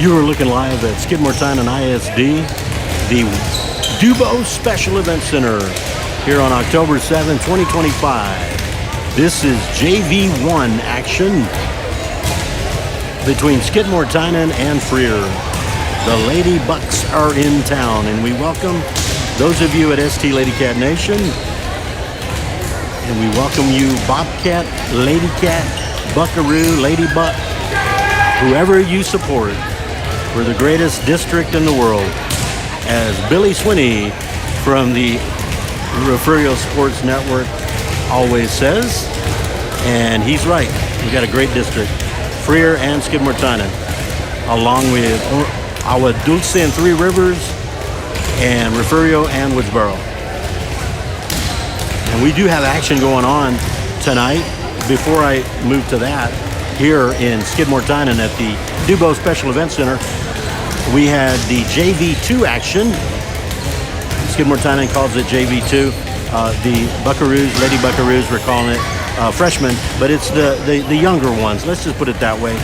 You are looking live at Skidmore-Tynan ISD, the Dubo Special Event Center, here on October 7, 2025. This is JV1 action between Skidmore-Tynan and Freer. The Lady Bucks are in town, and we welcome those of you at ST Lady Cat Nation, and we welcome you Bobcat, Lady Cat, Buckaroo, Lady Buck, whoever you support. We're the greatest district in the world, as Billy Swinney from the Refugio Sports Network always says, and he's right. We got a great district, Freer and Skidmore-Tynan, along with Agua Dulce and Three Rivers, and Refugio and Woodsboro. And we do have action going on tonight. Before I move to that, here in Skidmore-Tynan at the Dubo Special Event Center, we had the JV2 action. Skidmore-Tynan calls it JV2. The Buckaroos, Lady Buckaroos, we're calling it freshmen, but it's the younger ones. Let's just put it that way.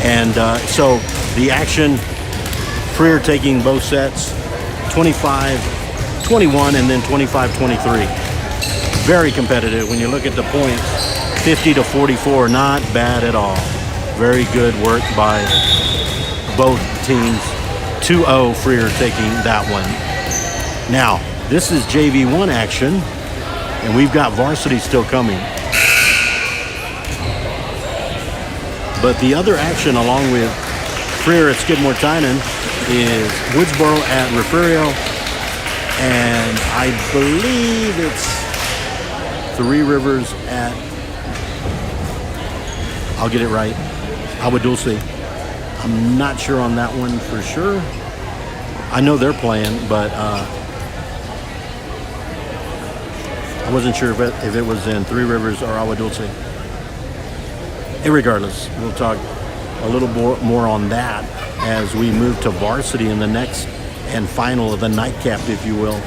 And so the action, Freer taking both sets, 25-21 and then 25-23. Very competitive when you look at the points, 50-44, not bad at all. Very good work by both teams. 2-0 Freer taking that one. Now, this is JV1 action, and we've got varsity still coming. But the other action along with Freer at Skidmore-Tynan is Woodsboro at Refugio, and I believe it's Three Rivers at, I'll get it right, Agua Dulce. I'm not sure on that one for sure. I know they're playing, but I wasn't sure if it was in Three Rivers or Agua Dulce. Regardless, we'll talk a little more on that as we move to varsity in the next and final of the nightcap, if you will,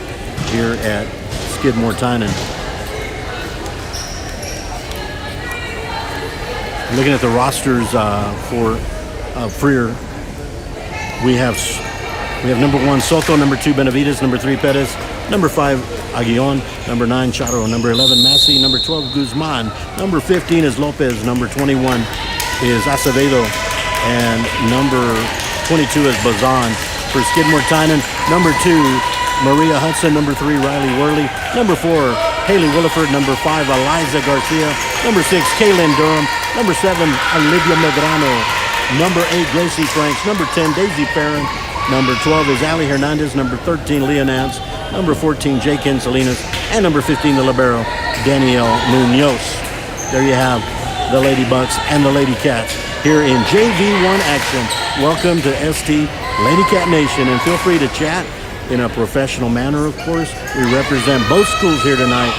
here at Skidmore-Tynan. Looking at the rosters for Freer, we have number 1 Soto, number 2 Benavides, number 3 Perez, number 5 Aguillon, number 9 Charo, number 11 Massey, number 12 Guzman, number 15 is Lopez, number 21 is Acevedo, and number 22 is Bazan. For Skidmore-Tynan, number 2 Maria Hudson, number 3 Riley Worley, number 4 Haley Williford, number 5 Eliza Garcia, number 6 Kaylin Durham, number 7 Olivia Medrano, number 8 Gracie Franks, number 10 Daisy Perrin, number 12 is Ali Hernandez, number 13 Leah Nance, number 14 Jakin Salinas, and number 15 the libero Danielle Munoz. There you have the Lady Bucks and the Lady Cats here in JV1 action. Welcome to ST Lady Cat Nation, and feel free to chat in a professional manner, of course. We represent both schools here tonight.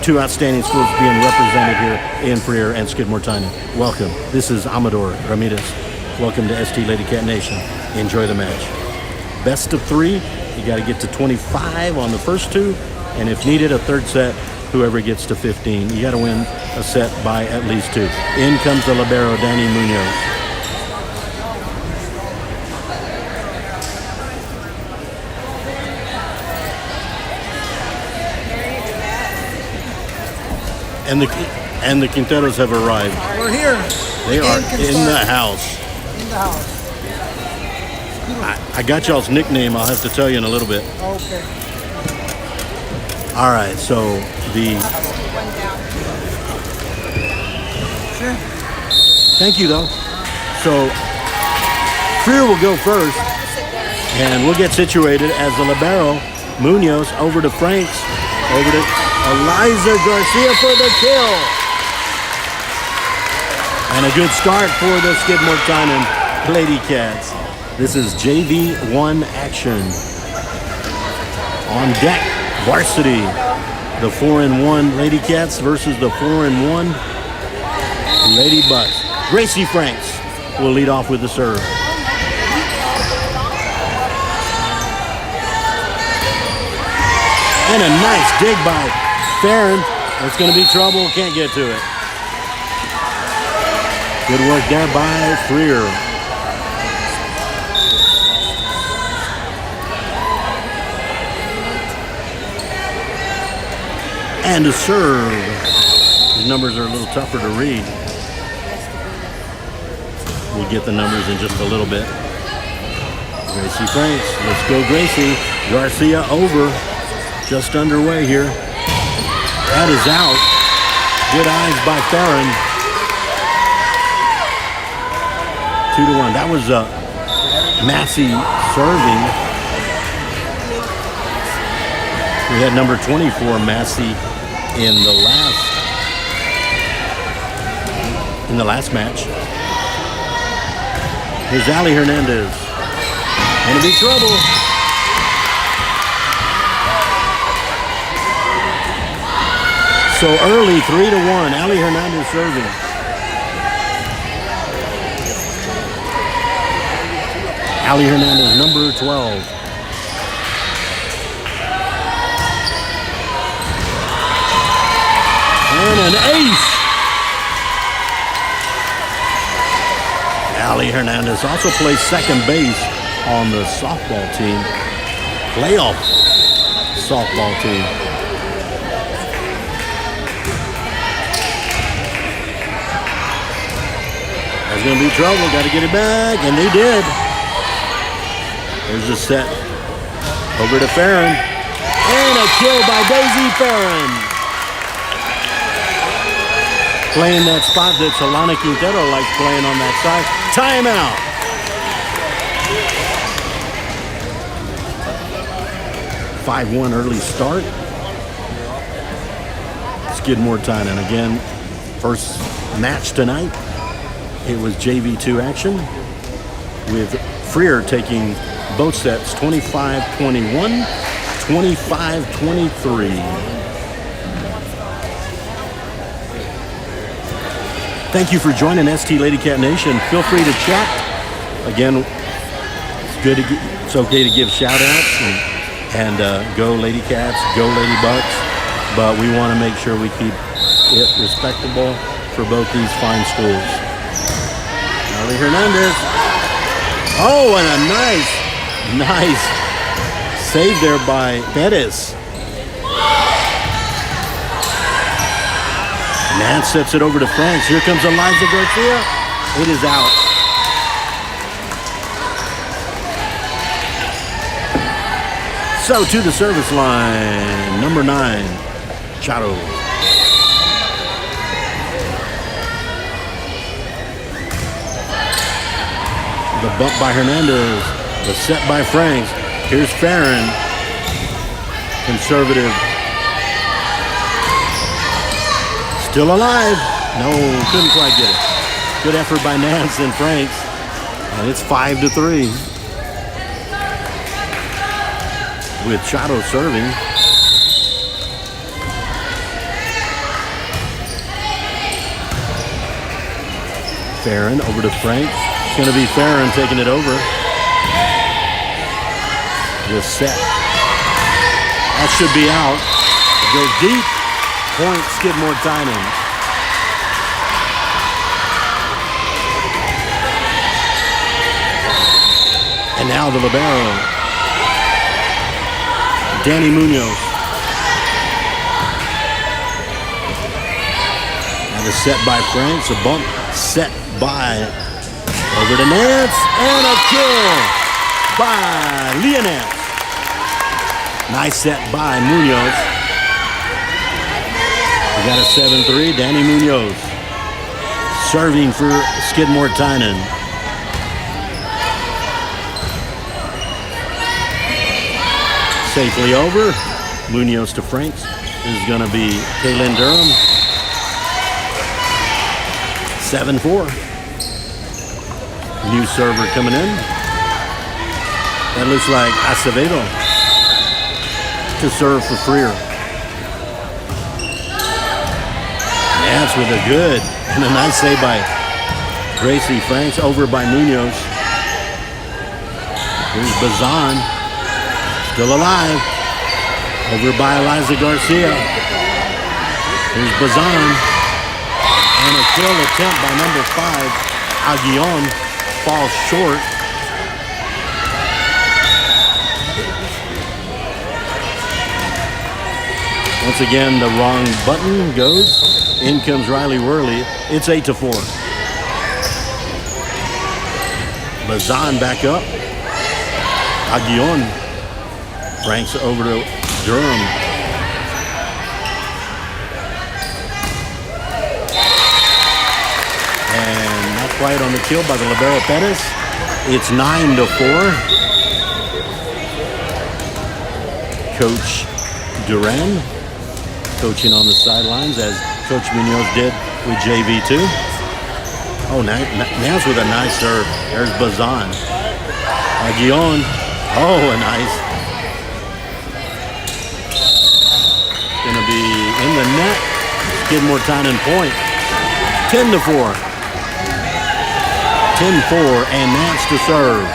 2 outstanding schools being represented here in Freer and Skidmore-Tynan. Welcome. This is Amador Ramirez. Welcome to ST Lady Cat Nation. Enjoy the match. Best of 3. You got to get to 25 on the first 2, and if needed, a third set. Whoever gets to 15, you got to win a set by at least 2. In comes the libero Danny Munoz. And the Quinteros have arrived. We're here. They are in the house. In the house. I got y'all's nickname. I'll have to tell you in a little bit. Okay. All right. So Sure. Thank you though. So Freer will go first, and we'll get situated as the libero Munoz over to Franks, over to Eliza Garcia for the kill. And a good start for the Skidmore-Tynan Lady Cats. This is JV1 action. On deck, varsity. The 4-1 Lady Cats versus the 4-1 Lady Bucks. Gracie Franks will lead off with the serve. And a nice dig by Farron. It's going to be trouble. Can't get to it. Good work there by Freer. And to serve. These numbers are a little tougher to read. We'll get the numbers in just a little bit. Gracie Franks. Let's go, Gracie. Garcia over. Just underway here. That is out. Good eyes by Farron. 2-1. That was Massey serving. We had number 24, Massey, in the last match. Here's Ali Hernandez. Gonna be trouble. So early, 3-1. Ali Hernandez serving. Ali Hernandez, number 12. And an ace. Ali Hernandez also plays second base on the softball team. Playoff softball team. There's going to be trouble. Got to get it back. And they did. There's a set over to Farron. And a kill by Daisy Farron. Playing that spot that Solana Quintero likes playing on that side. Timeout. (5-1) early start. Skidmore-Tynan again. First match tonight. It was JV2 action with Freer taking both sets 25-21, 25-23. Thank you for joining ST Lady Cat Nation. Feel free to chat. Again, it's okay to give shout outs and go Lady Cats, go Lady Bucks, but we want to make sure we keep it respectable for both these fine schools. Ali Hernandez. Oh, and a nice save there by Perez. Nance sets it over to Franks. Here comes Eliza Garcia. It is out. So to the service line, number 9, Chato. The bump by Hernandez. The set by Franks. Here's Farron. Conservative. Still alive. No, couldn't quite get it. Good effort by Nance and Franks. And it's 5-3. With Chato serving. Farron over to Franks. It's going to be Farron taking it over. The set. That should be out. It goes deep. Point Skidmore-Tynan. And now the libero. Danny Munoz. And a set by Franks. A bump set by over to Nance. And a kill by Leonance. Nice set by Munoz. We got a 7-3. Danny Munoz serving for Skidmore-Tynan. Safely over. Munoz to Franks. This is going to be Kaylin Durham. 7-4. New server coming in. That looks like Acevedo to serve for Freer. Nance with a good and a nice save by Gracie Franks over by Munoz. Here's Bazan. Still alive. Over by Eliza Garcia. Here's Bazan. And a kill attempt by number 5. Aguillon falls short. Once again, the wrong button goes. In comes Riley Worley. It's 8-4. Bazan back up. Aguillon. Franks over to Durham. And not quite on the kill by the libero Perez. It's 9-4. Coach Duran coaching on the sidelines as Coach Munoz did with JV2. Oh, now's with a nice serve. There's Bazan. Aguillon. Oh, a nice. Going to be in the net. Skidmore-Tynan point. 10-4. 10-4, and Nance to serve.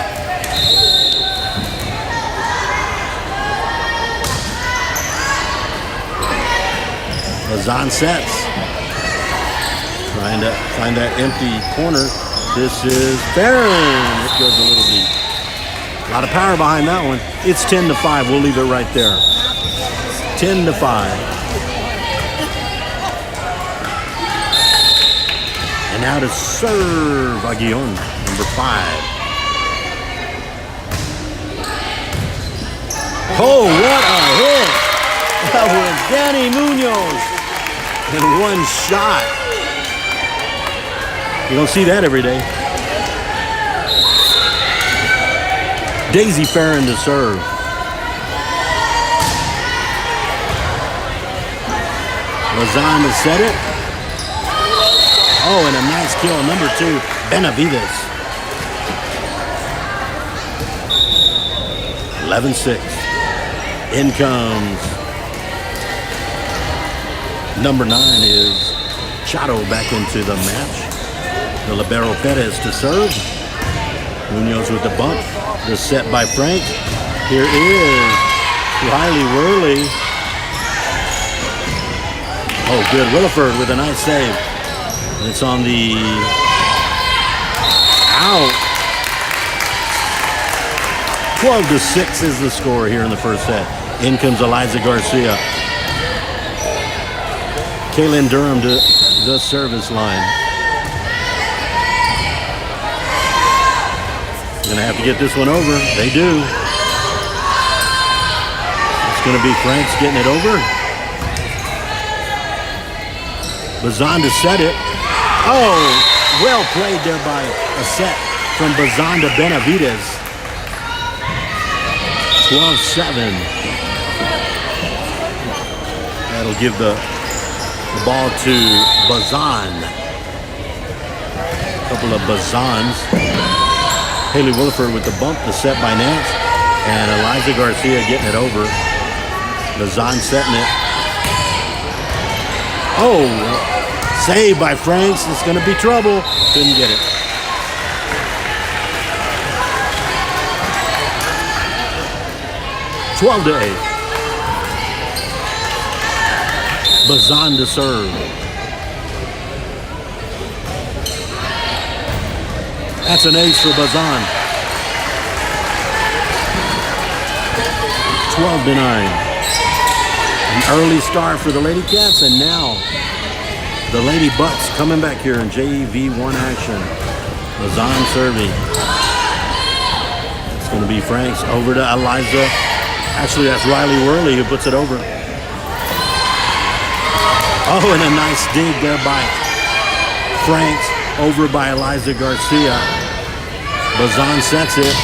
Bazan sets. Trying to find that empty corner. This is Farron. It goes a little deep. A lot of power behind that one. It's 10-5. We'll leave it right there. 10-5. And now to serve Aguillon, number 5. Oh, what a hit! That was Danny Munoz in one shot. You don't see that every day. Daisy Farron to serve. Bazan to set it. Oh, and a nice kill. Number 2, Benavides. 11-6. In comes number 9 is Chato back into the match. The libero Perez to serve. Munoz with the bump. The set by Frank. Here is Riley Worley. Oh, good. Williford with a nice save. And it's on the out. 12-6 is the score here in the first set. In comes Eliza Garcia. Kaylin Durham to the service line. Gonna have to get this one over. They do. It's gonna be Franks getting it over. Bazan to set it. Oh, well played there by a set from Bazan to Benavides. 12-7. That'll give the ball to Bazan. A couple of Bazans. Haley Williford with the bump, the set by Nance. And Eliza Garcia getting it over. Bazan setting it. Oh, save by Franks. It's going to be trouble. Couldn't get it. $12-8. Bazan to serve. That's an ace for Bazan. 12-9. An early start for the Lady Cats, and now the Lady Bucks coming back here in JV1 action. Bazan serving. It's going to be Franks over to Eliza. Actually, that's Riley Worley who puts it over. Oh, and a nice dig there by Franks over by Eliza Garcia. Bazan sets it.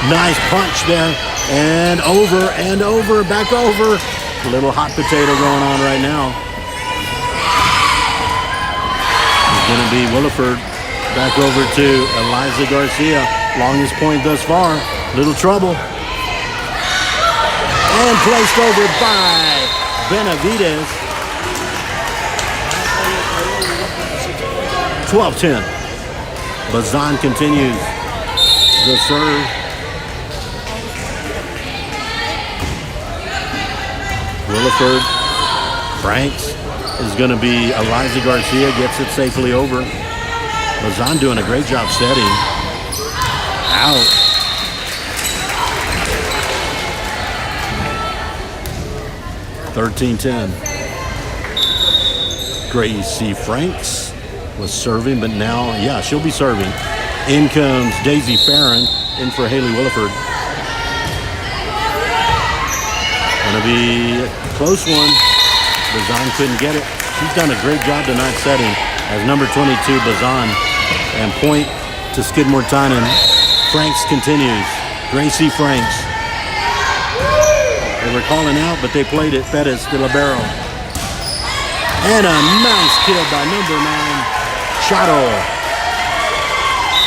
Nice punch there. And over, back over. A little hot potato going on right now. It's going to be Williford back over to Eliza Garcia. Longest point thus far. Little trouble. And placed over by Benavides. 12-10. Bazan continues the serve. Williford. Franks is going to be Eliza Garcia. Gets it safely over. Bazan doing a great job setting. Out. 13-10. Gracie Franks was serving, but now, yeah, she'll be serving. In comes Daisy Farron in for Haley Williford. Gonna be a close one. Bazan couldn't get it. She's done a great job tonight setting as number 22, Bazan. And point to Skidmore-Tynan. Franks continues. Gracie Franks. They were calling out, but they played it. Pettis de libero. And a nice kill by number 9, Shadow.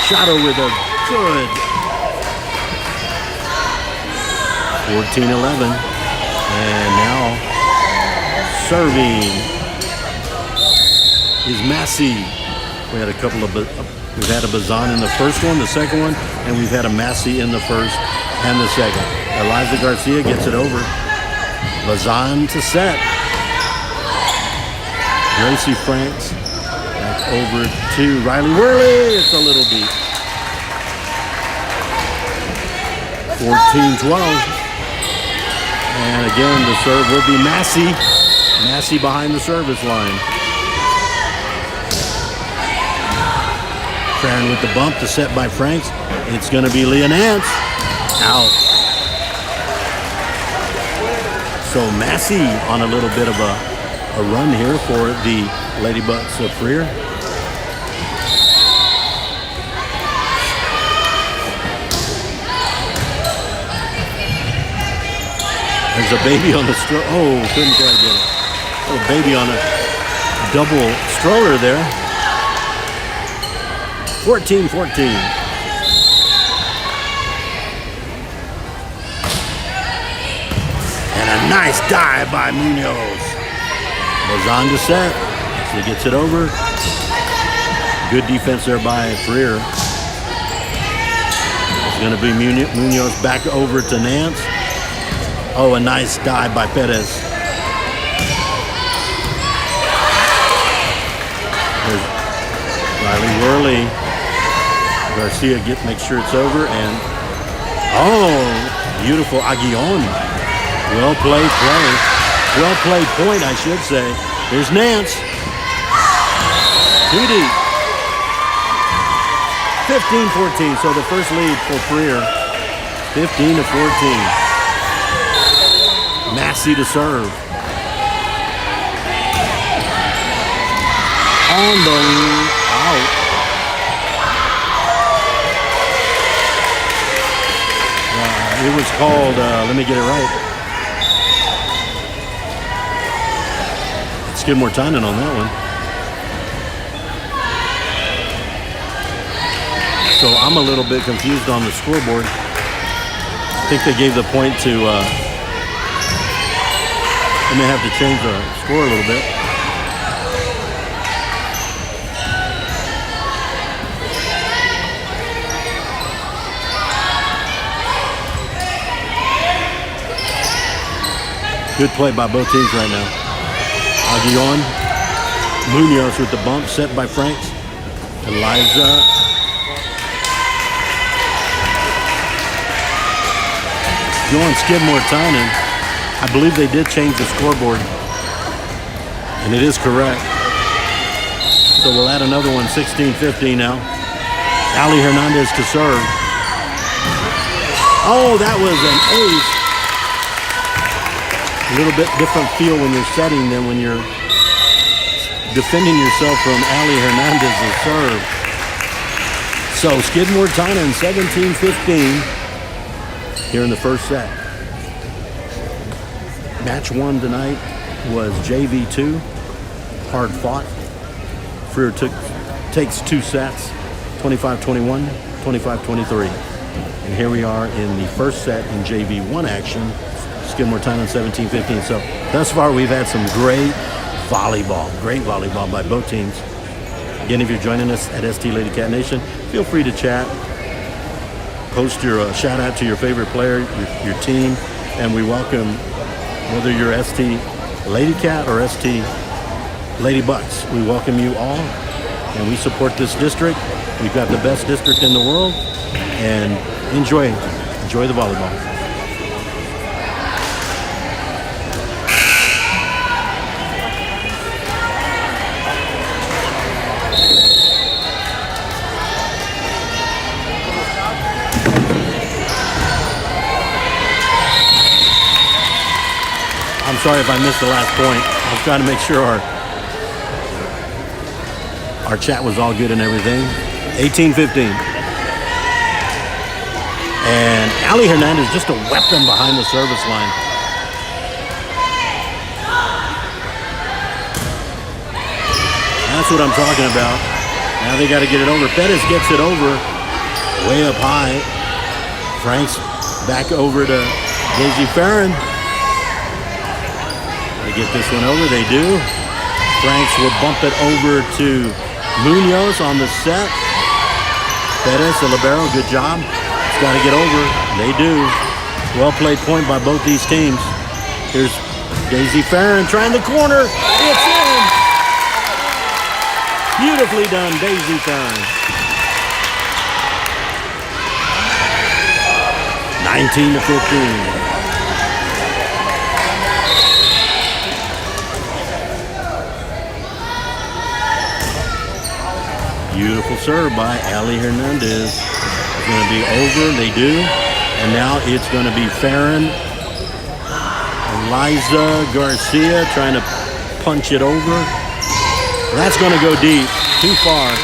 Shadow with a good 14-11. And now serving is Massey. We had a couple of, we've had a Bazan in the first one, the second one, and we've had a Massey in the first and the second. Eliza Garcia gets it over. Bazan to set. Gracie Franks back over to Riley Worley. It's a little beat. 14-12. And again, the serve will be Massey. Massey behind the service line. Farron with the bump to set by Franks. It's going to be Leah Nance. Out. So Massey on a little bit of a run here for the Lady Bucks of Freer. There's a baby on the stroller. Oh, couldn't quite get it. Oh, baby on a double stroller there. 14-14. And a nice dive by Munoz. Bazan to set. She gets it over. Good defense there by Freer. It's going to be Munoz back over to Nance. Oh, a nice dive by Pettis. There's Riley Worley. Garcia make sure it's over, and oh, beautiful Aguillon. Well played play. Well played point, I should say. Here's Nance. Too deep. 15-14, so the first lead for Freer. 15-14. Massey to serve. On the out. It was called, let me get it right. Skidmore-Tynan on that one. So I'm a little bit confused on the scoreboard. I think they gave the point to, I may have to change the score a little bit. Good play by both teams right now. Aguillon, Munoz with the bump, set by Franks. Eliza. Going Skidmore-Tynan. I believe they did change the scoreboard. And it is correct. So we'll add another one, 16-15 now. Ali Hernandez to serve. Oh, that was an ace. A little bit different feel when you're setting than when you're defending yourself from Ali Hernandez's serve. So Skidmore-Tynan 17-15 here in the first set. Match one tonight was JV2, hard fought. Freer takes two sets, 25-21, 25-23. And here we are in the first set in JV1 action. Skidmore-Tynan 17-15. So thus far we've had some great volleyball by both teams. Again, if you're joining us at ST Lady Cat Nation, feel free to chat. Post your shout out to your favorite player, your team, and we welcome whether you're ST Lady Cat or ST Lady Bucks. We welcome you all, and we support this district. We've got the best district in the world, and enjoy the volleyball. sorry if I missed the last point. I was trying to make sure our chat was all good and everything. 18-15. And Ali Hernandez just a weapon behind the service line. That's what I'm talking about. Now they got to get it over. Pettis gets it over. Way up high. Franks back over to Daisy Farron. They get this one over. They do. Franks will bump it over to Munoz on the set. Pettis, the libero, good job. It's got to get over. They do. Well played point by both these teams. Here's Daisy Farron trying the corner. It's in. Beautifully done, Daisy Farron. 19-15. Beautiful serve by Ali Hernandez. It's going to be over. They do. And now it's going to be Farron. Eliza Garcia trying to punch it over. That's going to go deep. Too far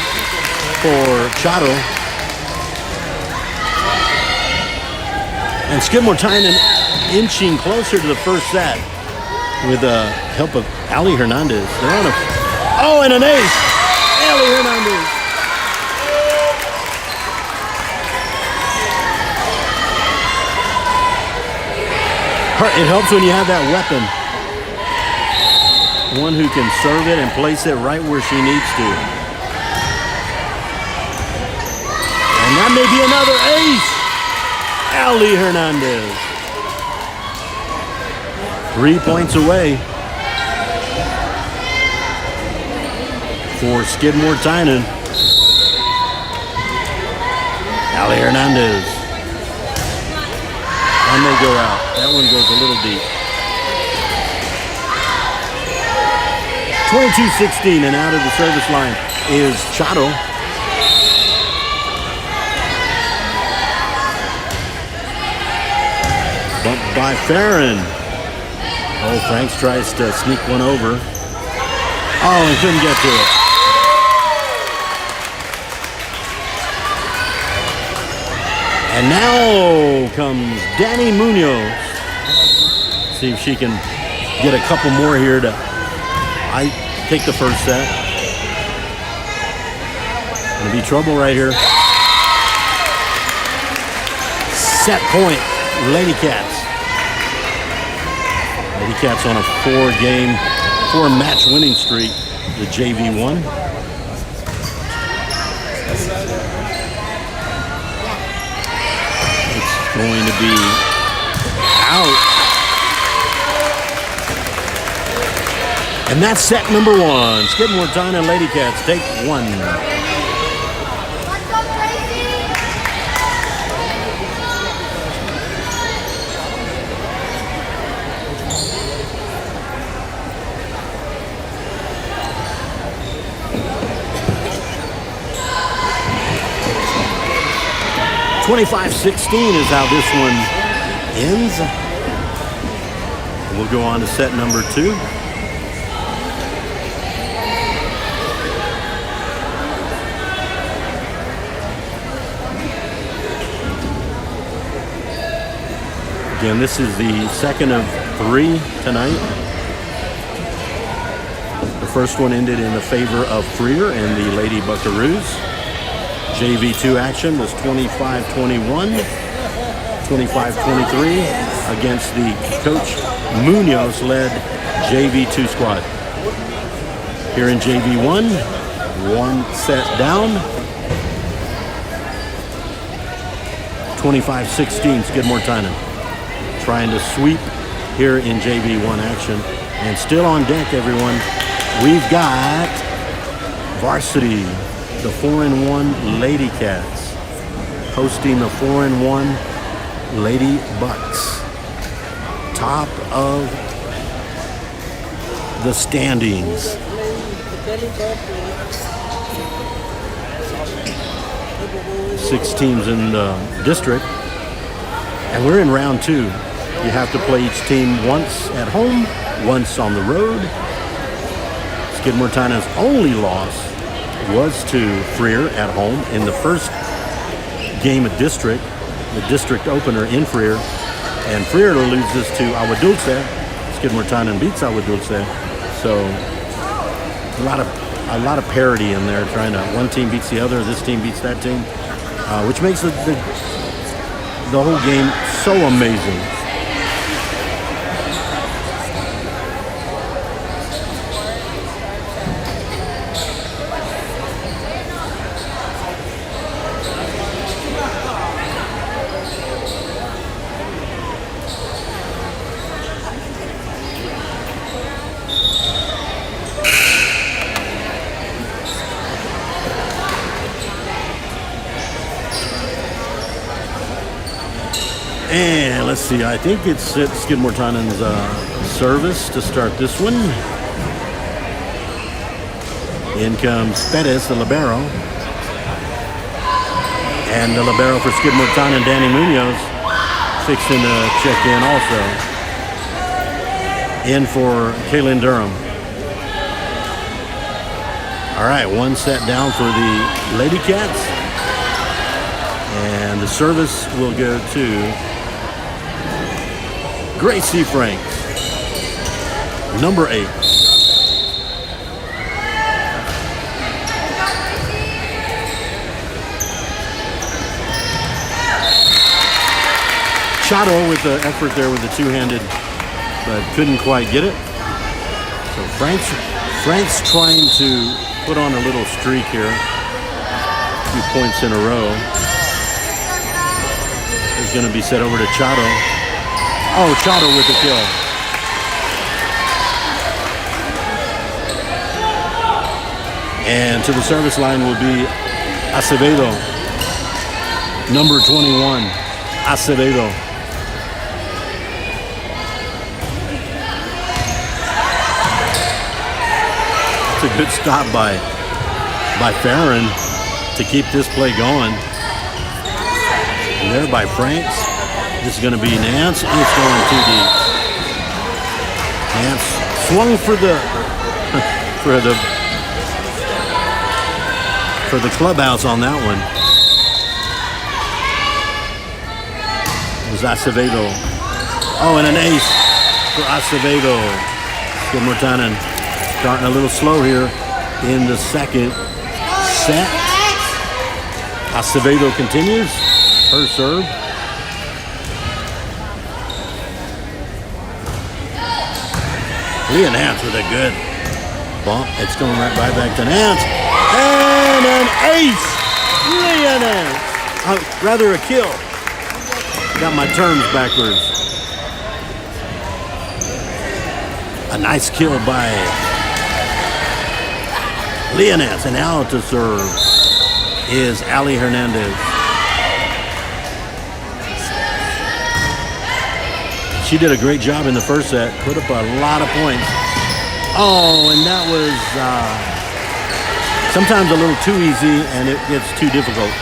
for Chato. And Skidmore-Tynan inching closer to the first set with the help of Ali Hernandez. They're on a... Oh, and an ace! Ali Hernandez. It helps when you have that weapon. One who can serve it and place it right where she needs to. And that may be another ace. Ali Hernandez. 3 points away for Skidmore-Tynan. Ali Hernandez. And they go out. That one goes a little deep. 22-16, and out of the service line is Chato. Bumped by Farron. Oh, Franks tries to sneak one over. Oh, and couldn't get to it. And now comes Danny Munoz. See if she can get a couple more here to take the first set. Gonna be trouble right here. Set point, Lady Cats. Lady Cats on a 4-match winning streak, the JV1. It's going to be out. And that's set number 1. Skidmore-Tynan Lady Cats take 1. Let's go, Tracy! $25-16 is how this one ends. We'll go on to set number 2. Again, this is the second of 3 tonight. The first one ended in the favor of Freer and the Lady Buckaroos. JV2 action was 25-21, 25-23 against the Coach Munoz-led JV2 squad. Here in JV1, 1 set down. 25-16 Skidmore-Tynan. Trying to sweep here in JV1 action. And still on deck, everyone, we've got varsity, the 4-1 Lady Cats, hosting the 4-1 Lady Bucks. Top of the standings. 6 teams in the district. And we're in round 2. You have to play each team once at home, once on the road. Skidmore-Tynan's only loss was to Freer at home in the first game of district, the district opener in Freer. And Freer loses to Agua Dulce. Skidmore-Tynan beats Agua Dulce. So a lot of parity in there, trying to, one team beats the other, this team beats that team, which makes the whole game so amazing. And let's see, I think it's Skidmore-Tynan's service to start this one. In comes Perez, the libero. And the libero for Skidmore-Tynan, Danny Munoz, fixing to check in also. In for Kaylin Durham. All right, one set down for the Lady Cats. And the service will go to Gracie Franks, number 8. Chato with the effort there with the two-handed, but couldn't quite get it. So Frank's trying to put on a little streak here. A few points in a row. Is going to be set over to Chato. Oh, Chato with the kill. And to the service line will be Acevedo, number 21, Acevedo. It's a good stop by Farron to keep this play going. And there by Franks. This is going to be Nance, and it's going too deep. Nance swung for the clubhouse on that one. It was Acevedo. Oh, and an ace for Acevedo. Skidmore-Tynan starting a little slow here in the second set. Acevedo continues her serve. Leah Nance with a good bump. It's going right back to Nance. And an ace! Leah Nance. Rather a kill. Got my terms backwards. A nice kill by Leah Nance. And now to serve is Ali Hernandez. She did a great job in the first set, put up a lot of points. Oh, and that was sometimes a little too easy, and it gets too difficult.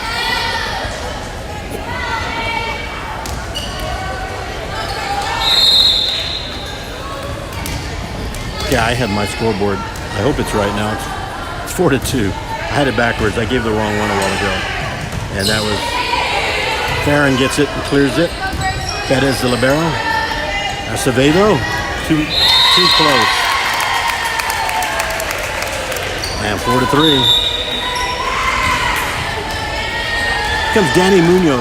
Yeah, I had my scoreboard. I hope it's right now. It's 4-2. I had it backwards. I gave the wrong one a while ago. And that was Farron gets it and clears it. Perez the libero. Acevedo, too close. And 4-3. Here comes Danny Munoz.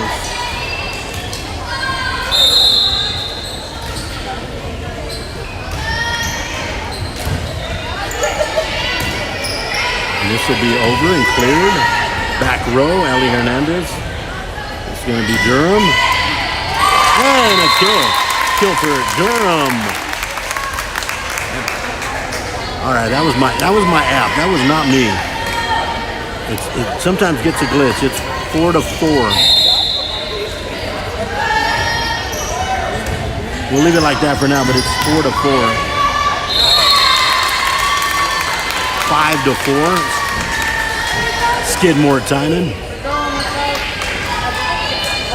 And this will be over and cleared. Back row, Ali Hernandez. It's going to be Durham. And a kill. Kill for Durham. All right, that was my app. That was not me. It sometimes gets a glitch. It's 4-4. We'll leave it like that for now, but it's 4-4. 5-4. Skidmore-Tynan.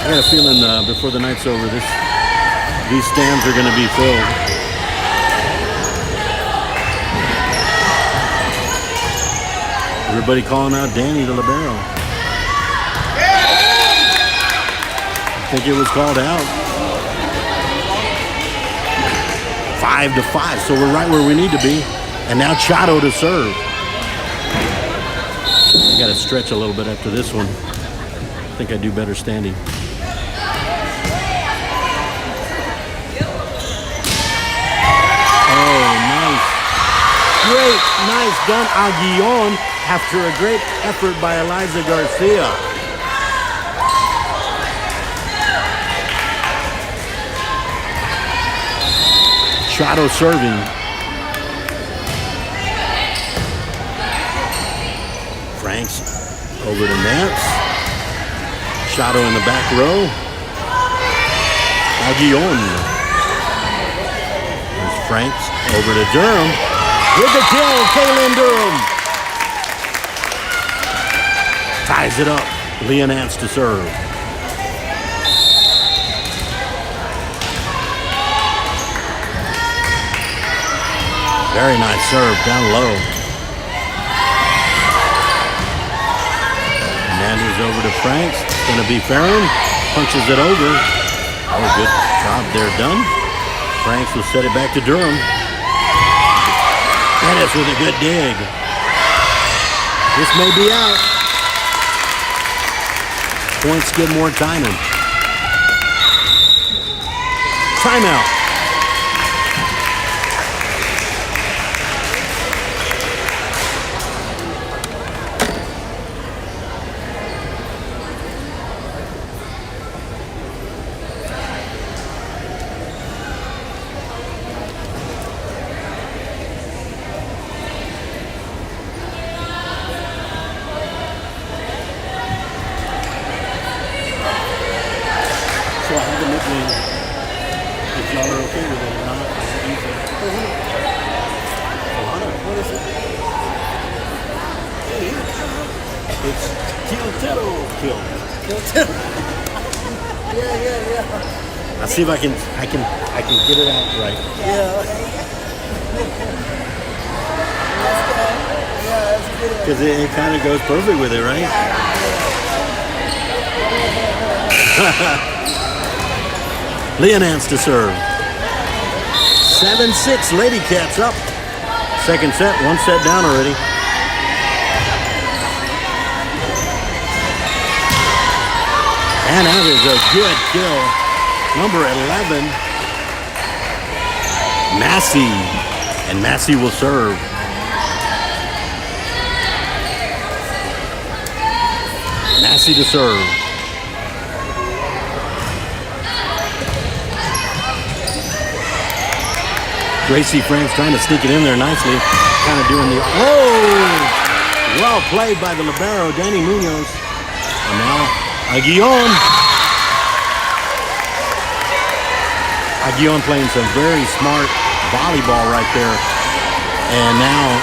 I got a feeling before the night's over, this These stands are going to be filled. Everybody calling out Danny the libero. I think it was called out. 5-5, so we're right where we need to be. And now Chato to serve. I got to stretch a little bit after this one. I think I do better standing. Oh, nice. Great, nice done, Aguillon, after a great effort by Eliza Garcia. Chato serving. Franks over to Nance. Chato in the back row. Aguillon. There's Franks over to Durham. With the kill, Kaylin Durham. Ties it up. Leah Nance to serve. Very nice serve, down low. Hernandez over to Franks. It's going to be Farron. Punches it over. Oh, good job there done. Franks will set it back to Durham. Pettis with a good dig. This may be out. Point Skidmore-Tynan. Timeout. So I have the nickname, if y'all are okay with it or not. What is it? It's Kiltero. Kiltero. Yeah. I'll see if I can get it out right. Yeah. That's good. Because it kind of goes perfect with it, right? Leah Nance to serve. 7-6, Lady Cats up. Second set, one set down already. And that is a good kill. Number 11, Massey. And Massey will serve. Massey to serve. Gracie Franks trying to sneak it in there nicely. Kind of doing the, oh! Well played by the libero, Danny Munoz. And now, Aguillon. Aguillon playing some very smart volleyball right there. And now,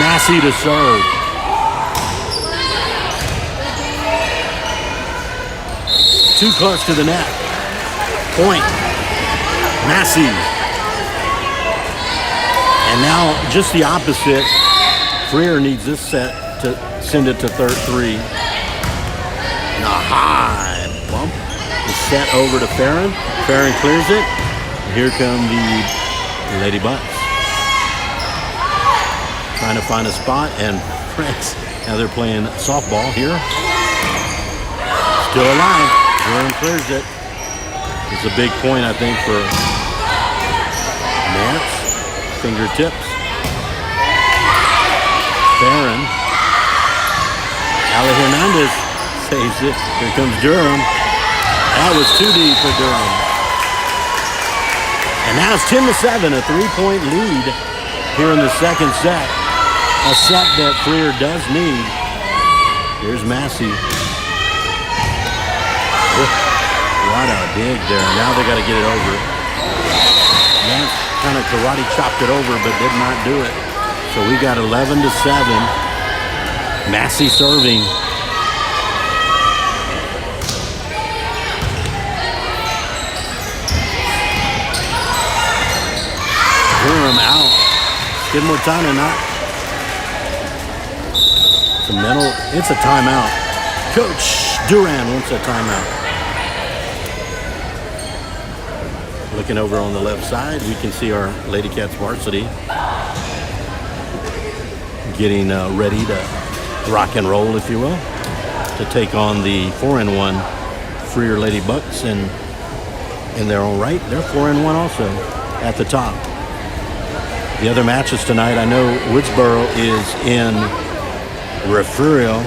Massey to serve. Too close to the net. Point. Massey. And now just the opposite. Freer needs this set to send it to third three. And a high bump is set over to Farron. Farron clears it. And here come the Lady Bucks. Trying to find a spot, and Franks, now they're playing softball here. Still alive. Durham clears it. It's a big point, I think, for Nance. Fingertips. Farron. Ali Hernandez saves it. Here comes Durham. That was too deep for Durham. And now it's 10-7, a 3-point lead here in the second set. A set that Freer does need. Here's Massey. What a dig there. Now they got to get it over. Nance kind of karate chopped it over, but did not do it. So we got 11-7. Massey serving. Durham out. Skidmore-Tynan not. It's a timeout. Coach Duran wants a timeout. Looking over on the left side, we can see our Lady Cats varsity getting ready to rock and roll, if you will, to take on the 4-1 Freer Lady Bucks, and in their own right, they're 4-1 also at the top. The other matches tonight, I know Woodsboro is in Refugio.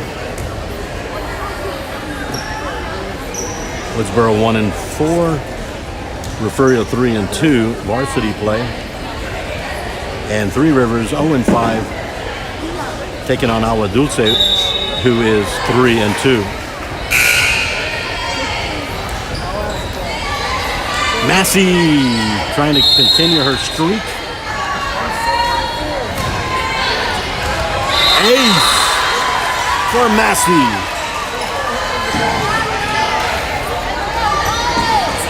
Woodsboro 1-4, Refugio 3-2 varsity play, and Three Rivers 0-5, taking on Agua Dulce, who is 3-2. Massey trying to continue her streak. Ace for Massey.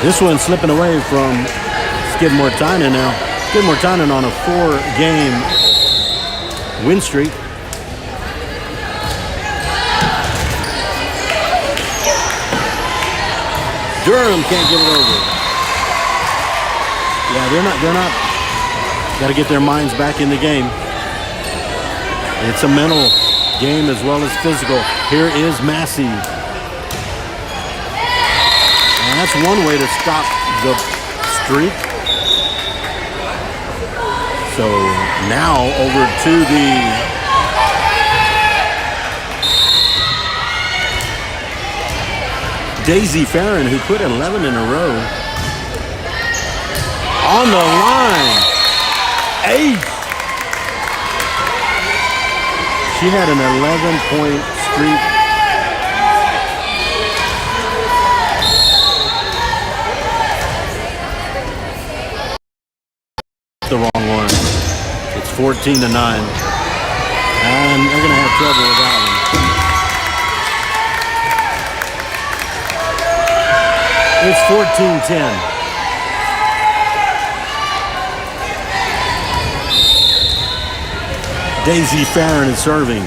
This one slipping away from Skidmore-Tynan now. Skidmore-Tynan on a 4-game win streak. Durham can't get it over. Yeah, they're not. Got to get their minds back in the game. It's a mental game as well as physical. Here is Massey. And that's one way to stop the streak. So now over to the Daisy Farron, who put 11 in a row. On the line. 8. She had an 11-point streak. The wrong one. It's 14-9. And they're going to have trouble with that one. It's 14-10. Daisy Farron is serving.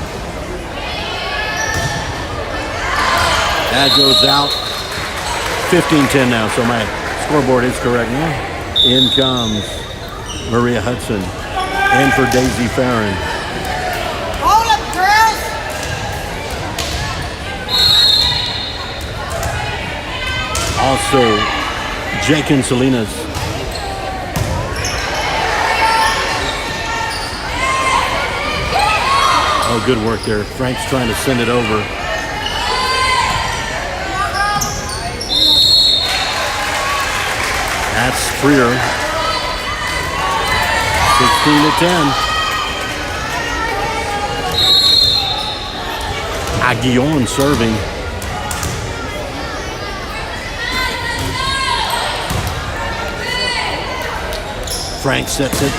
That goes out. 15-10 now, so my scoreboard is correct now. In comes Maria Hudson. And for Daisy Farron. Hold up, girls! Also, Jake and Salinas. Oh, good work there. Frank's trying to send it over. That's Freer. 16-10. Aguillon serving. Frank sets it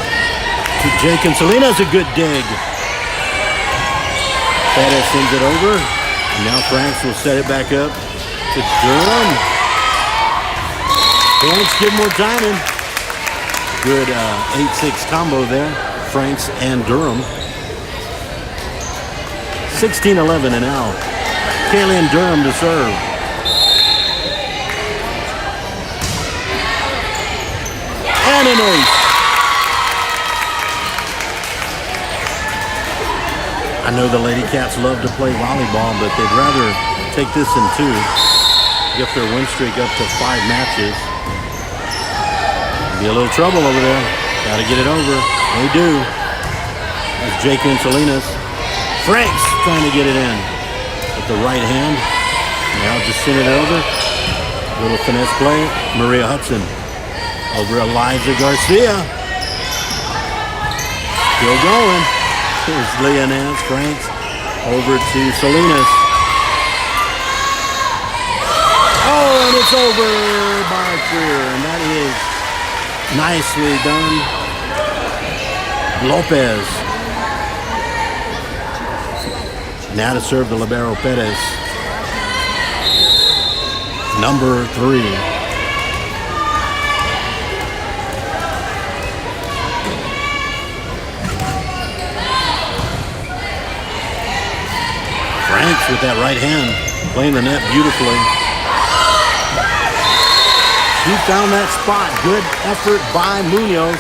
to Jake and Salinas. A good dig. Pettis sends it over. And now Franks will set it back up to Durham. And Skidmore-Tynan. Good 8-6 combo there. Franks and Durham. 16-11 and now Kaylin Durham to serve. And an ace. I know the Lady Cats love to play volleyball, but they'd rather take this in 2, get their win streak up to 5 matches. Be a little trouble over there. Got to get it over. They do. That's Jake and Salinas. Franks trying to get it in with the right hand. Now just send it over. Little finesse play. Maria Hudson over Eliza Garcia. Still going. Here's Leonez, Franks, over to Salinas. Oh, and it's over by Freer, and that is nicely done. Lopez. Now to serve the libero Pettis. Number 3. Franks with that right hand, playing the net beautifully. She found that spot. Good effort by Munoz.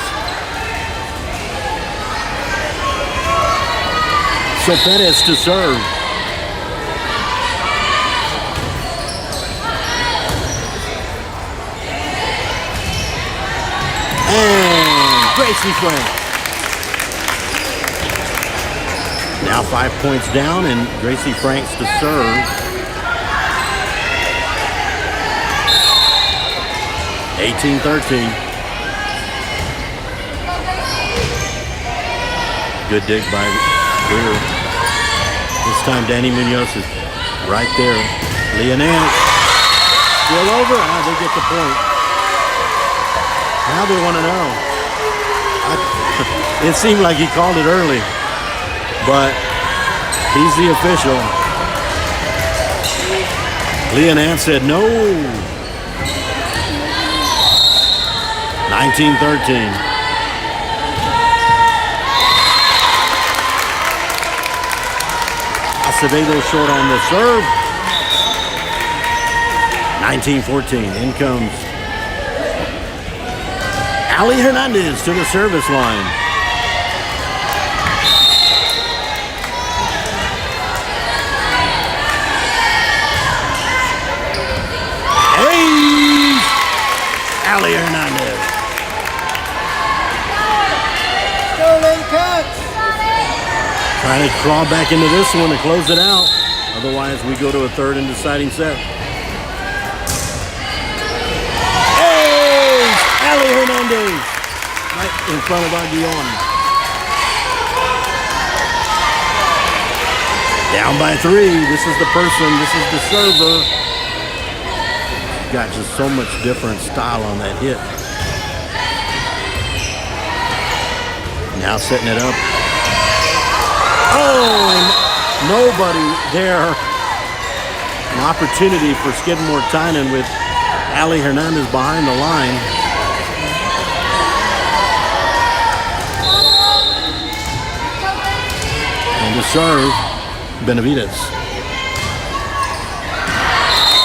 So Perez to serve. And Gracie Franks. Now 5 points down, and Gracie Franks to serve. 18-13. Good dig by Greer. This time Danny Munoz is right there. Leonard still over. They get the point. Now they want to know. It seemed like he called it early, but he's the official. Leonard said no. 19-13. Acevedo short on the serve. 19-14. In comes Ali Hernandez to the service line. Hey! Ali Hernandez. Trying to crawl back into this one to close it out. Otherwise, we go to a third and deciding set. Hey! Ali Hernandez. Right in front of Aguillon. Down by 3. This is the person. This is the server. Got just so much different style on that hit. Now setting it up. Oh, and nobody there. An opportunity for Skidmore-Tynan with Ali Hernandez behind the line. And to serve, Benavides.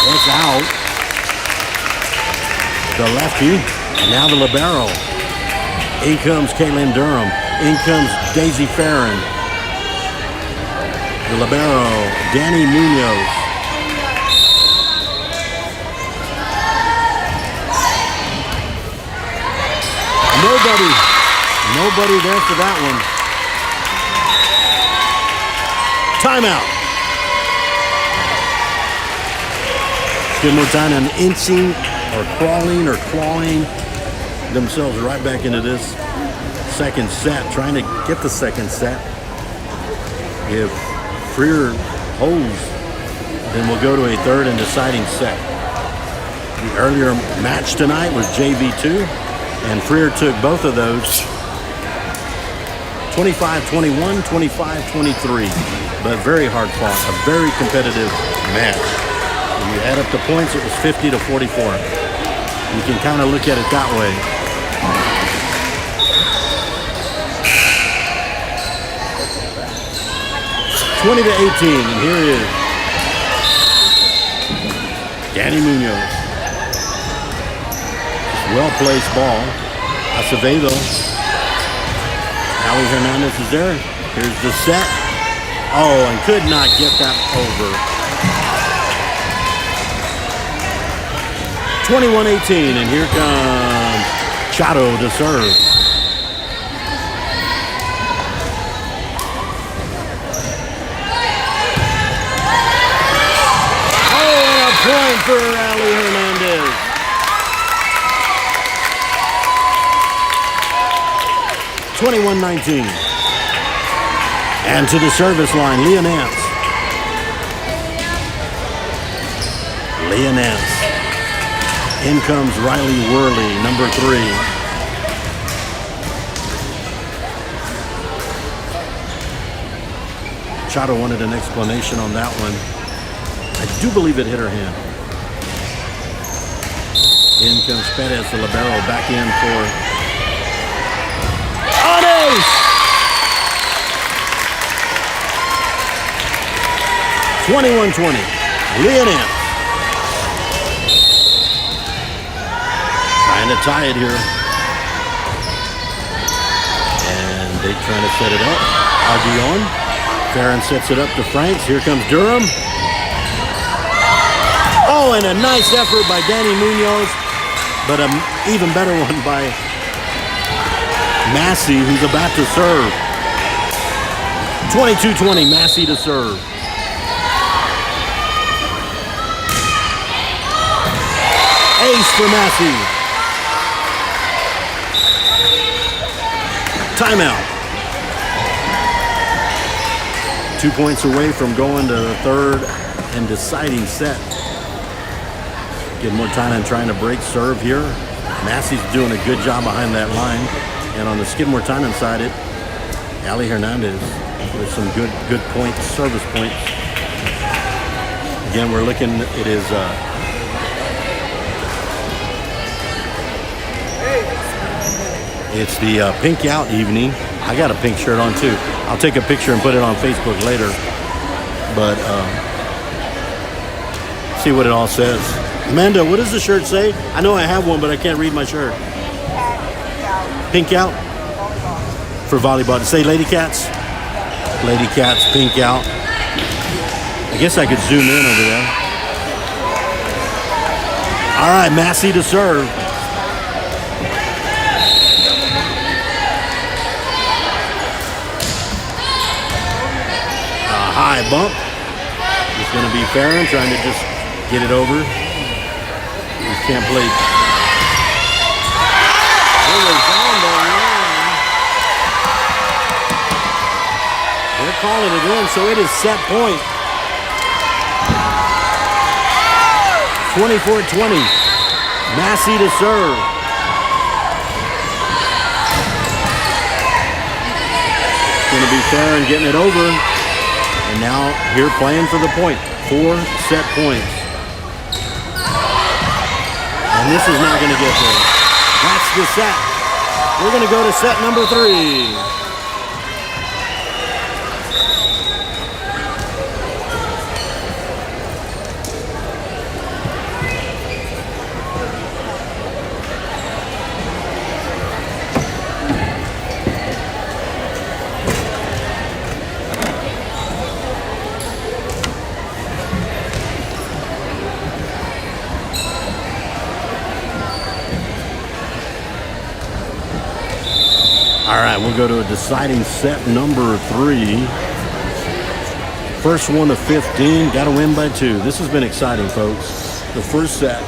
It's out. The lefty, and now the libero. In comes Caitlin Durham. In comes Daisy Farron. The libero, Danny Munoz. Nobody there for that one. Timeout. Skidmore-Tynan inching or crawling or clawing themselves right back into this second set, trying to get the second set. If Freer holds, then we'll go to a third and deciding set. The earlier match tonight was JV2, and Freer took both of those 25-21, 25-23, but very hard fought, a very competitive match. When you add up the points, it was 50-44. You can kind of look at it that way. $20-18, and here is Danny Munoz. Well-placed ball. Acevedo. Ali Hernandez is there. Here's the set. Oh, and could not get that over. 21-18, and here comes Chato to serve. Point for Ali Hernandez. $21-19. And to the service line, Leonance. In comes Riley Worley, number 3. Chato wanted an explanation on that one. I do believe it hit her hand. In comes Perez, the libero, back in for 21-20. Leah Nance trying to tie it here. And they trying to set it up. Aguillon. Farron sets it up to Franks. Here comes Durham. Oh, and a nice effort by Danny Munoz. But an even better one by Massey, who's about to serve. 22-20, Massey to serve. Ace for Massey. Timeout. 2 points away from going to the third and deciding set. Skidmore-Tynan trying to break serve here. Massey's doing a good job behind that line. And on the Skidmore-Tynan side, Ali Hernandez with some good points, service points. Again, we're looking, it is it's the pink out evening. I got a pink shirt on too. I'll take a picture and put it on Facebook later. But see what it all says. Amanda, what does the shirt say? I know I have one, but I can't read my shirt. Pink out? For volleyball. Say Lady Cats? Lady Cats, pink out. I guess I could zoom in over there. All right, Massey to serve. A high bump. It's going to be Farron trying to just get it over. He can't play. They're calling it in, so it is set point. 24-20. Massey to serve. It's going to be Farron getting it over. And now here playing for the point. 4 set points. And this is not going to get there. That's the set. We're going to go to set number 3. All right, we'll go to a deciding set number 3. First one of 15, got to win by 2. This has been exciting, folks. The first set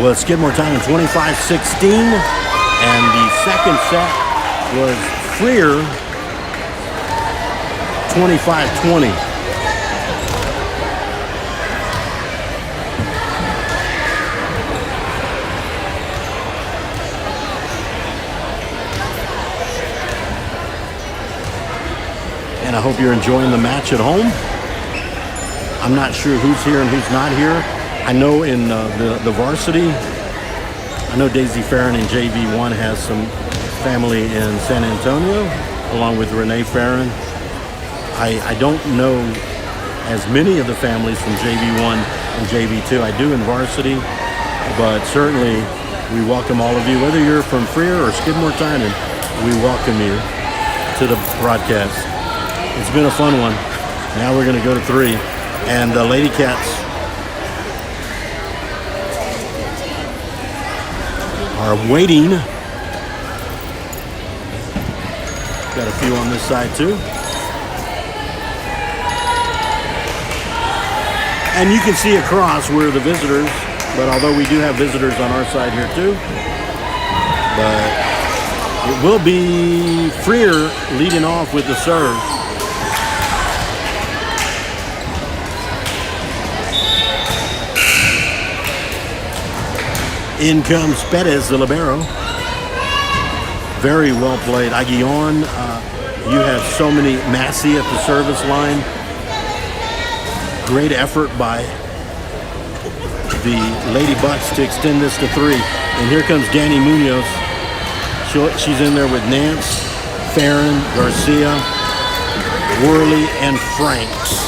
was Skidmore-Tynan 25-16, and the second set was Freer 25-20. And I hope you're enjoying the match at home. I'm not sure who's here and who's not here. I know in the varsity, I know Daisy Farron in JV1 has some family in San Antonio, along with Renee Farron. I don't know as many of the families from JV1 and JV2. I do in varsity, but certainly we welcome all of you. Whether you're from Freer or Skidmore-Tynan, we welcome you to the broadcast. It's been a fun one. Now we're going to go to 3. And the Lady Cats are waiting. Got a few on this side too. And you can see across where the visitors, but although we do have visitors on our side here too, but it will be Freer leading off with the serve. In comes Perez, the libero. Very well played. Aguillon, you have so many. Massey at the service line. Great effort by the Lady Bucks to extend this to 3. And here comes Danny Munoz. She's in there with Nance, Farron, Garcia, Worley, and Franks.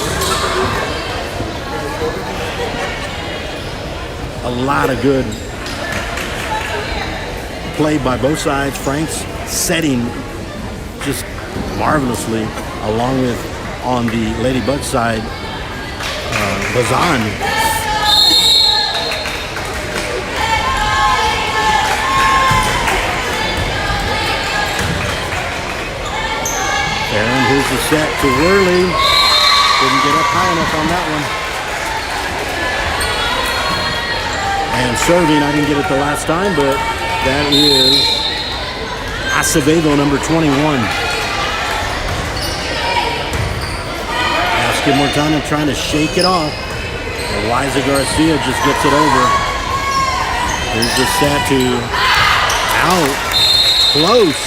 A lot of good play by both sides. Franks setting just marvelously, along with on the Lady Buck side, Bazan. Aaron, here's the set to Worley. Didn't get up high enough on that one. And serving, I didn't get it the last time, but that is Acevedo, number 21. Now Skidmore-Tynan trying to shake it off. Eliza Garcia just gets it over. Here's the set to out. Close.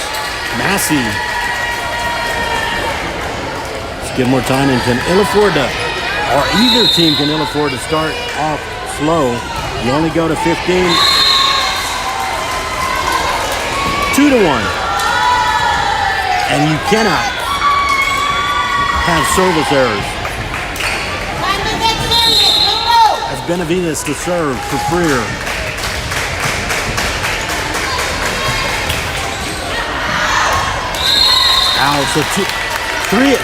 Massey. Skidmore-Tynan can ill afford to, or either team can ill afford to start off slow. You only go to 15. 2-1. And you cannot have service errors. As Benavides to serve for Freer. Out. So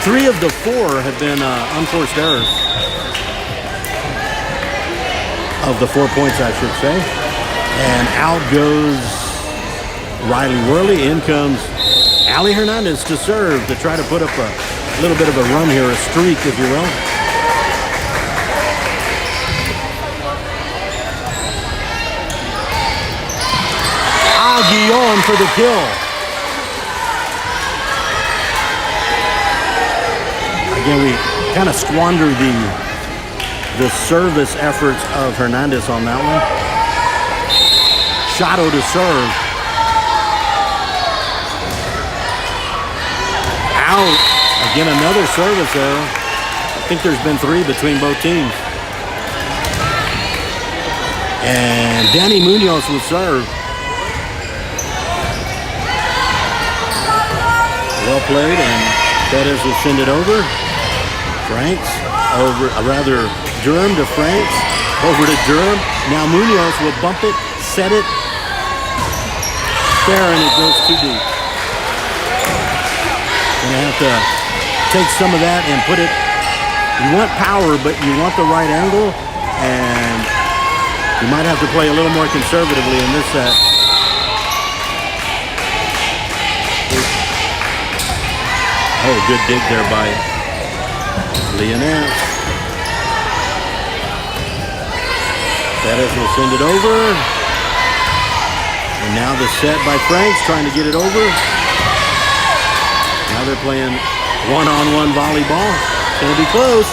three of the four have been unforced errors. Of the 4 points, I should say. And out goes Riley Worley. In comes Ali Hernandez to serve to try to put up a little bit of a run here, a streak, if you will. Aguillon for the kill. Again, we kind of squander the service efforts of Hernandez on that one. Shadow to serve. Out. Again, another service error. I think there's been 3 between both teams. And Danny Munoz will serve. Well played, and Perez will send it over. Franks over, Durham to Franks, over to Durham. Now Munoz will bump it, set it. Farron, it goes too deep. Gonna have to take some of that and put it. You want power, but you want the right angle, and you might have to play a little more conservatively in this set. Oh, good dig there by Leonette. Perez will send it over. And now the set by Franks trying to get it over. Now they're playing one-on-one volleyball. It's going to be close.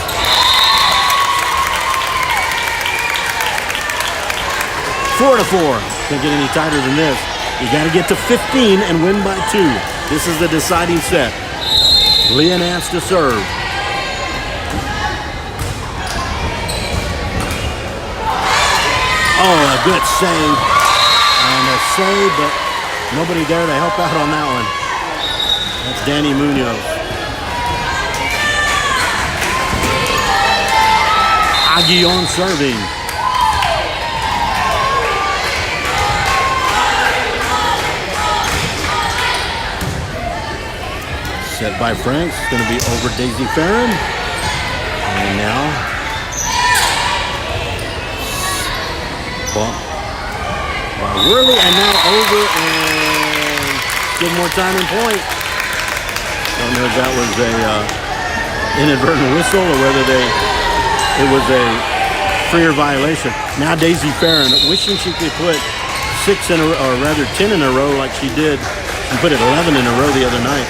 Four to 4. Can't get any tighter than this. You got to get to 15 and win by 2. This is the deciding set. Leonance to serve. Oh, a good save. And a save, but nobody there to help out on that one. That's Danny Munoz. Aguillon serving. Set by Franks. It's going to be over Daisy Farron. And now bump by Worley, and now over, and Skidmore-Tynan point. Don't know if that was a inadvertent whistle or whether it was a Freer violation. Now Daisy Farron, wishing she could put 6 in a row, or rather 10 in a row like she did. She put it 11 in a row the other night.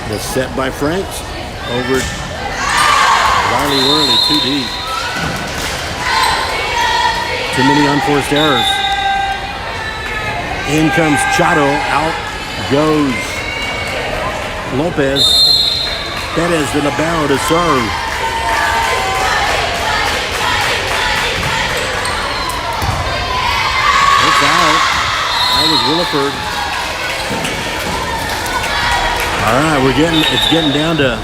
The set by Franks over Riley Worley, too deep. Too many unforced errors. In comes Chato, out goes Lopez. Perez de Libero to serve. that was Williford. All right, it's getting down to,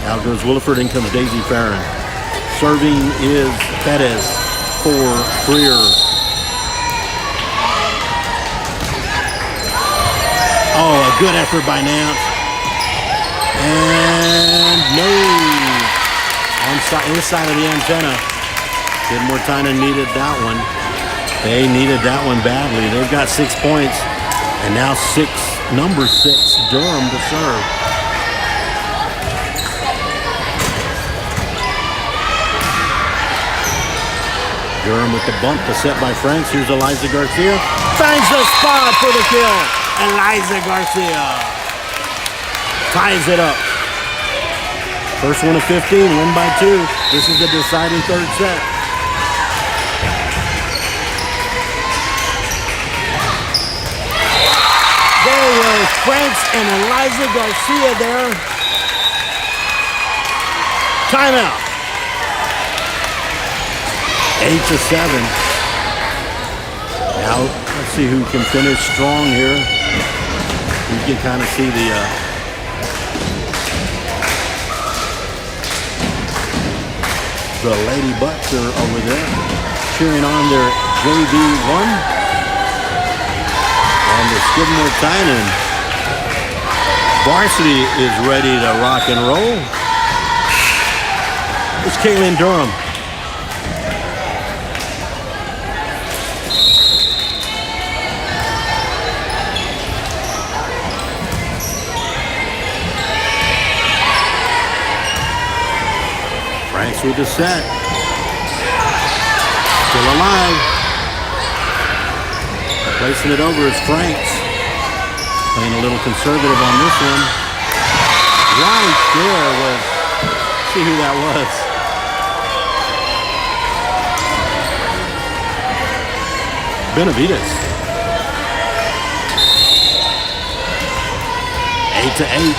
out goes Williford, in comes Daisy Farron. Serving is Perez for Freer. Oh, a good effort by Nance. And no. Inside of the antenna. Skidmore-Tynan needed that one. They needed that one badly. They've got 6 points. And now number 6, Durham to serve. Durham with the bump, the set by Franks. Here's Eliza Garcia. Finds the spot for the kill. Eliza Garcia ties it up. First one of 15, win by 2. This is the deciding third set. There were Franks and Eliza Garcia there. Timeout. 8-7. Now, let's see who can finish strong here. You can kind of see the Lady Bucks are over there cheering on their JV1. And the Skidmore-Tynan varsity is ready to rock and roll. It's Kaylin Durham. Franks with the set. Still alive. Placing it over is Franks. Playing a little conservative on this one. Right there was, see who that was. Benavides. 8-8.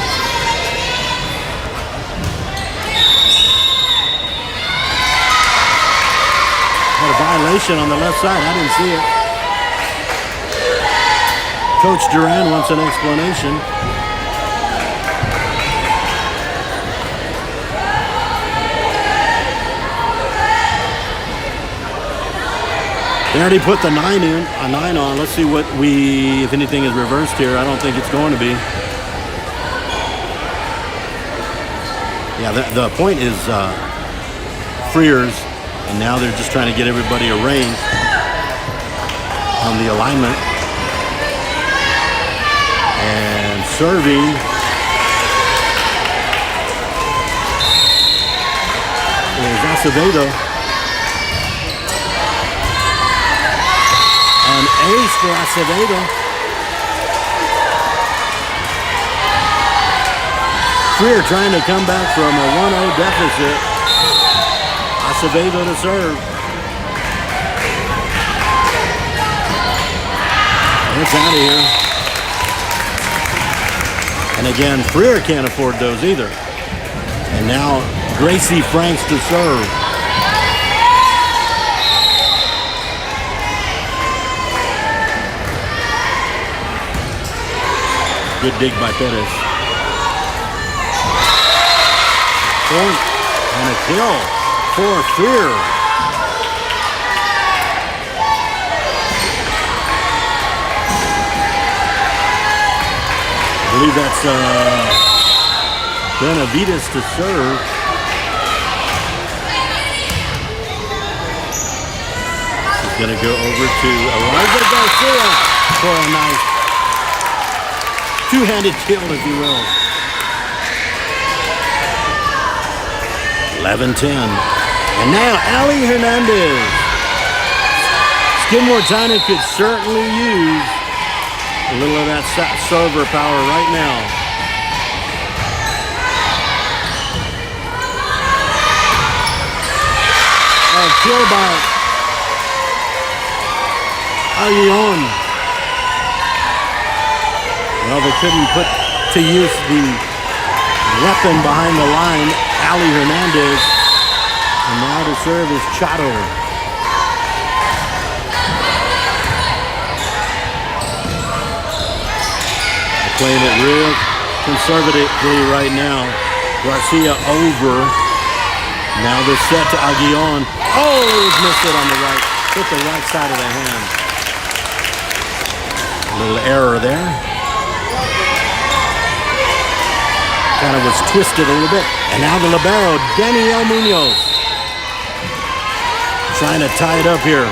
Had a violation on the left side. I didn't see it. Coach Duran wants an explanation. They already put the 9 in, a 9 on. Let's see if anything is reversed here. I don't think it's going to be. Yeah, the point is Freer's. And now they're just trying to get everybody arranged on the alignment. And serving is Acevedo. An ace for Acevedo. Freer trying to come back from a 1-0 deficit. Acevedo to serve. It's out of here. And again, Freer can't afford those either. And now Gracie Franks to serve. Good dig by Perez. Point and a kill for Freer. I believe that's Benavides to serve. He's going to go over to Eliza Garcia for a nice two-handed kill, if you will. 11-10. And now Ali Hernandez. Skidmore-Tynan could certainly use a little of that server power right now. A kill by Aguillon. Well, they couldn't put to use the weapon behind the line, Ali Hernandez. And now to serve is Chato. Playing it real conservatively right now. Garcia over. Now the set to Aguillon. Oh, missed it on the right. Hit the right side of the hand. A little error there. Kind of was twisted a little bit. And now the libero, Daniel Munoz. Trying to tie it up here.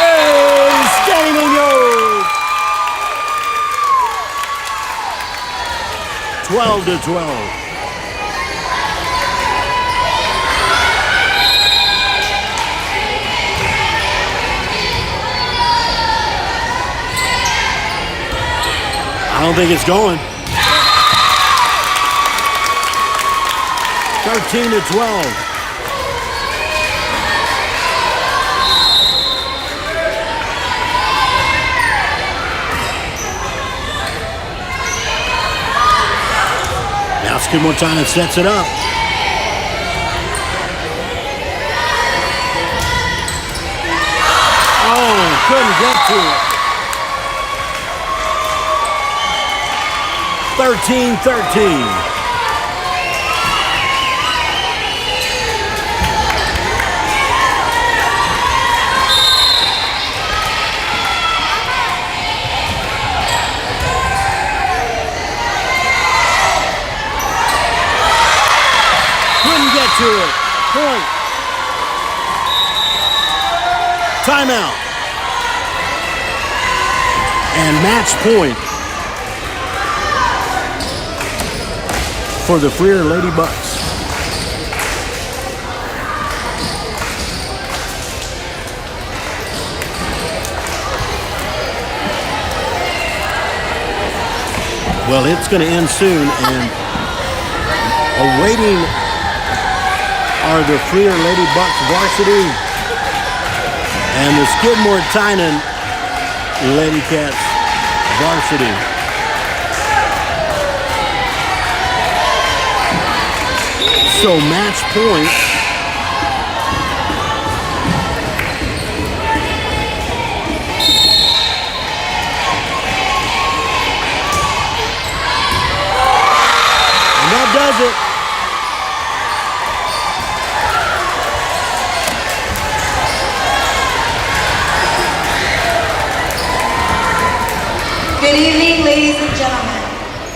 Hey, Danny Munoz! 12-12. I don't think it's going. 13-12. Now Skidmore-Tynan sets it up. Oh, couldn't get to it. 13-13. Couldn't get to it. Point. Timeout. And match point for the Freer Lady Bucks. Well, it's going to end soon, and awaiting are the Freer Lady Bucks varsity and the Skidmore-Tynan Lady Cats varsity. So match point and that does it. Good evening, ladies and gentlemen.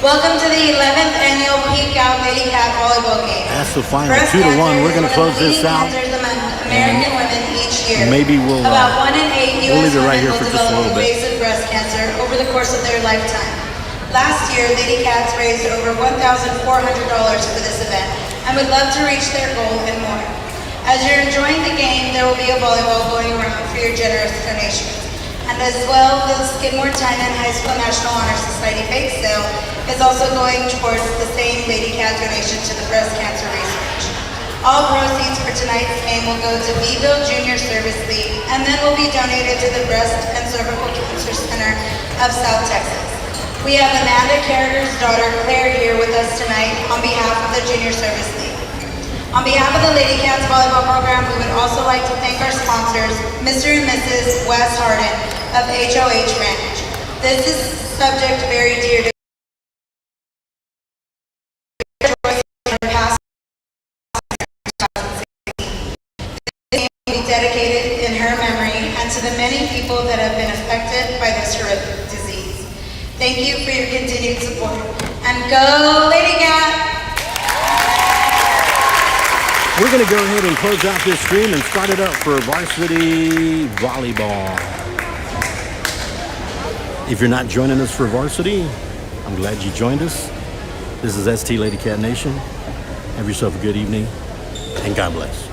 Welcome to the 11th annual Peak Out Lady Cat Volleyball Game. That's the final, 2-1. We're going to close this out. American women each year. Maybe we'll about 1 in 8 we'll U.S. leave it right women here for will just a develop little bit. invasive breast cancer over the course of their lifetime. Last year, Lady Cats raised over $1,400 for this event and would love to reach their goal and more. As you're enjoying the game, there will be a volleyball going around for your generous donations. And as well, the Skidmore-Tynan High School National Honor Society bake sale is also going towards the same Lady Cat donation to the breast cancer research. All proceeds for tonight's game will go to Beeville Junior Service League and then will be donated to the Breast and Cervical Cancer Center of South Texas. We have Amanda Carragher's daughter, Claire, here with us tonight on behalf of the Junior Service League. On behalf of the Lady Cats Volleyball Program, we would also like to thank our sponsors, Mr. and Mrs. Wes Harden of HOH Ranch. This is subject very dear to this game will be dedicated in her memory and to the many people that have been affected by this horrific disease. Thank you for your continued support. And go Lady Cat! We're going to go ahead and close out this stream and start it up for varsity volleyball. If you're not joining us for varsity, I'm glad you joined us. This is ST Lady Cat Nation. Have yourself a good evening, and God bless.